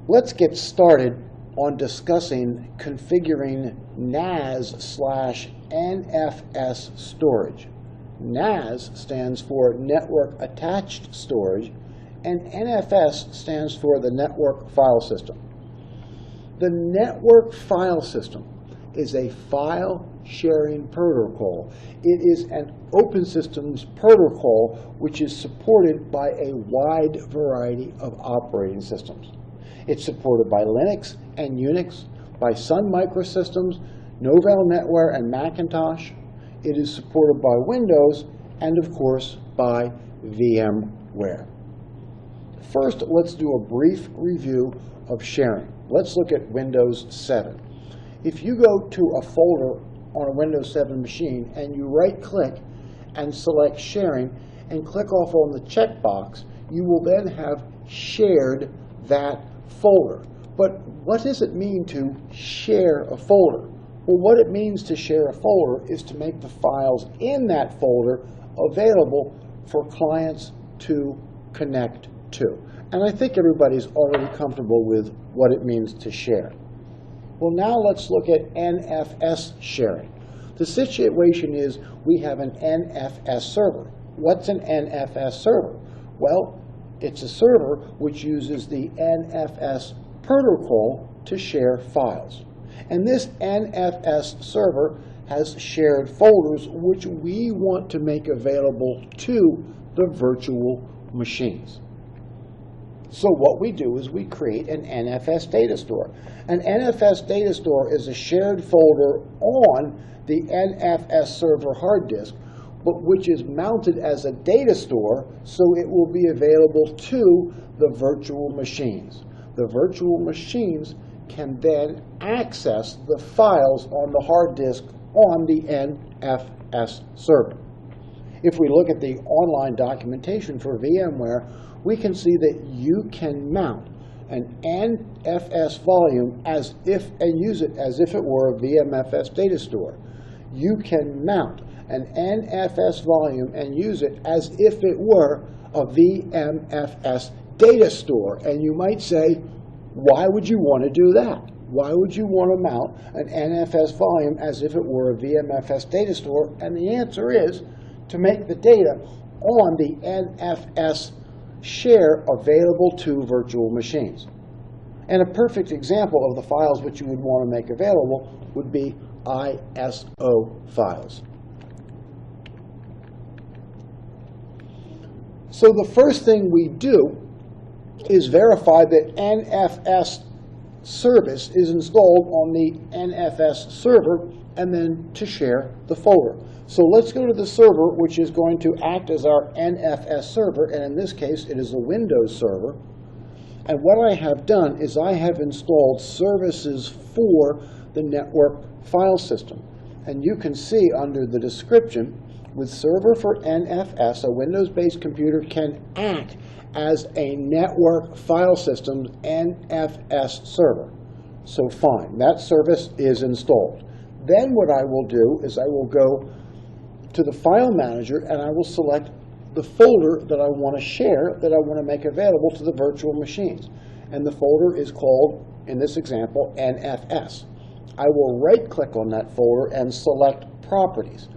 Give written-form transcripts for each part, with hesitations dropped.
Let's get started on discussing configuring NAS/NFS storage. NAS stands for Network Attached Storage, and NFS stands for the Network File System. The Network File System is a file sharing protocol. It is an open systems protocol which is supported by a wide variety of operating systems. It's supported by Linux and Unix, by Sun Microsystems, Novell NetWare, and Macintosh. It is supported by Windows and, of course, by VMware. First, let's do a brief review of sharing. Let's look at Windows 7. If you go to a folder on a Windows 7 machine and you right-click and select Sharing and click off on the checkbox, you will then have shared that folder. But what does it mean to share a folder? Well, what it means to share a folder is to make the files in that folder available for clients to connect to. And I think everybody's already comfortable with what it means to share. Well, now let's look at NFS sharing. The situation is we have an NFS server. What's an NFS server? Well, it's a server which uses the NFS protocol to share files. And this NFS server has shared folders which we want to make available to the virtual machines. So what we do is we create an NFS Data Store. An NFS Data Store is a shared folder on the NFS server hard disk, but which is mounted as a data store, so it will be available to the virtual machines. The virtual machines can then access the files on the hard disk on the NFS server. If we look at the online documentation for VMware, we can see that you can mount an NFS volume as if and use it as if it were a VMFS data store. You can mount an NFS volume and use it as if it were a VMFS data store. And you might say, why would you want to do that? Why would you want to mount an NFS volume as if it were a VMFS data store? And the answer is to make the data on the NFS share available to virtual machines. And a perfect example of the files which you would want to make available would be ISO files. So the first thing we do is verify that NFS service is installed on the NFS server and then to share the folder. So let's go to the server, which is going to act as our NFS server, and in this case it is a Windows server. And what I have done is I have installed services for the network file system. And you can see under the description, with server for NFS, a Windows-based computer can act as a network file system NFS server. So fine, that service is installed. Then what I will do is I will go to the file manager and I will select the folder that I want to share, that I want to make available to the virtual machines. And the folder is called, in this example, NFS. I will right-click on that folder and select Properties.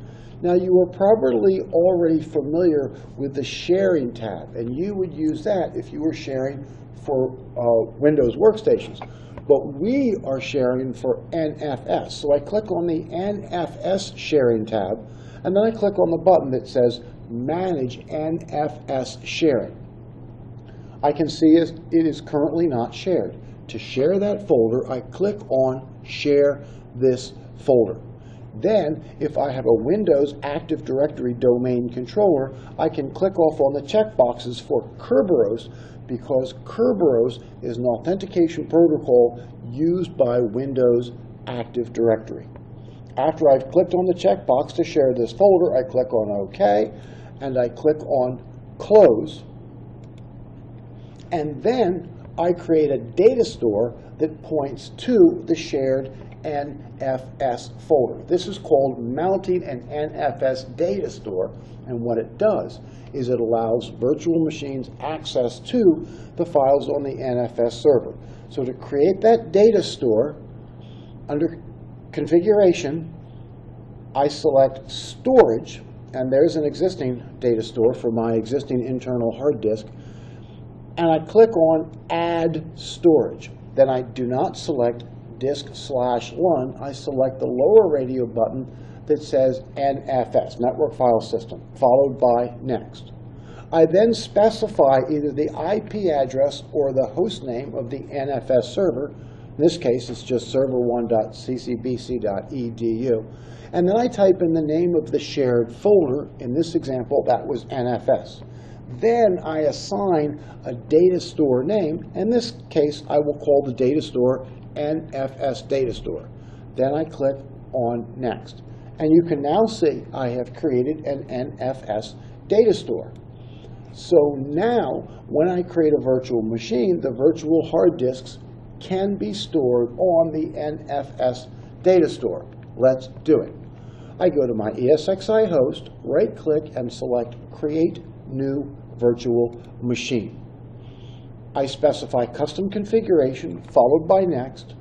Now, you are probably already familiar with the Sharing tab, and you would use that if you were sharing for Windows workstations. But we are sharing for NFS. So I click on the NFS Sharing tab, and then I click on the button that says Manage NFS Sharing. I can see it is currently not shared. To share that folder, I click on Share this folder. Then, if I have a Windows Active Directory domain controller, I can click off on the checkboxes for Kerberos, because Kerberos is an authentication protocol used by Windows Active Directory. After I've clicked on the checkbox to share this folder, I click on OK, and I click on Close. And then I create a data store that points to the shared NFS folder. This is called mounting an NFS data store, and what it does is it allows virtual machines access to the files on the NFS server. So to create that data store, under configuration, I select storage, and there's an existing data store for my existing internal hard disk, and I click on add storage. Then I do not select disk/1, I select the lower radio button that says NFS, Network File System, followed by next. I then specify either the IP address or the host name of the NFS server. In this case, it's just server1.ccbc.edu. And then I type in the name of the shared folder. In this example, that was NFS. Then I assign a data store name. In this case, I will call the data store NFS Data Store. Then I click on Next. And you can now see I have created an NFS data store. So now, when I create a virtual machine, the virtual hard disks can be stored on the NFS data store. Let's do it. I go to my ESXi host, right-click, and select Create New Virtual Machine. I specify custom configuration, followed by Next.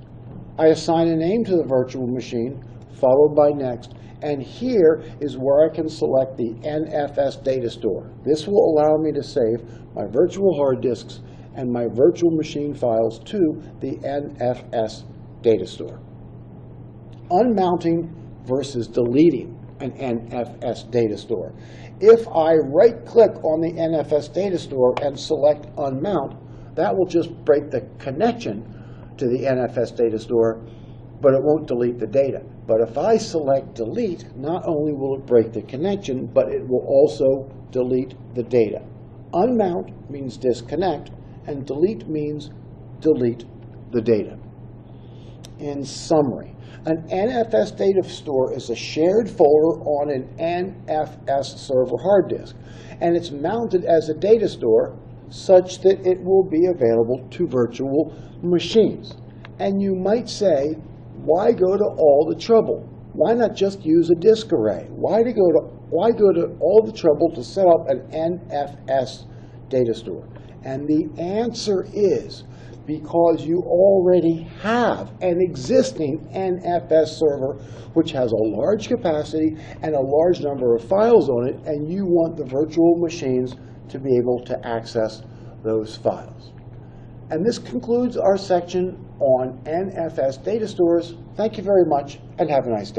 I assign a name to the virtual machine, followed by Next. And here is where I can select the NFS data store. This will allow me to save my virtual hard disks and my virtual machine files to the NFS data store. Unmounting versus deleting an NFS data store. If I right-click on the NFS data store and select Unmount, that will just break the connection to the NFS data store, but it won't delete the data. But if I select Delete, not only will it break the connection, but it will also delete the data. Unmount means disconnect, and delete means delete the data. In summary, an NFS data store is a shared folder on an NFS server hard disk, and it's mounted as a data store such that it will be available to virtual machines. And you might say, why go to all the trouble? Why not just use a disk array? Why go to all the trouble to set up an NFS data store? And the answer is because you already have an existing NFS server which has a large capacity and a large number of files on it, and you want the virtual machines to be able to access those files. And this concludes our section on NFS data stores. Thank you very much, and have a nice day.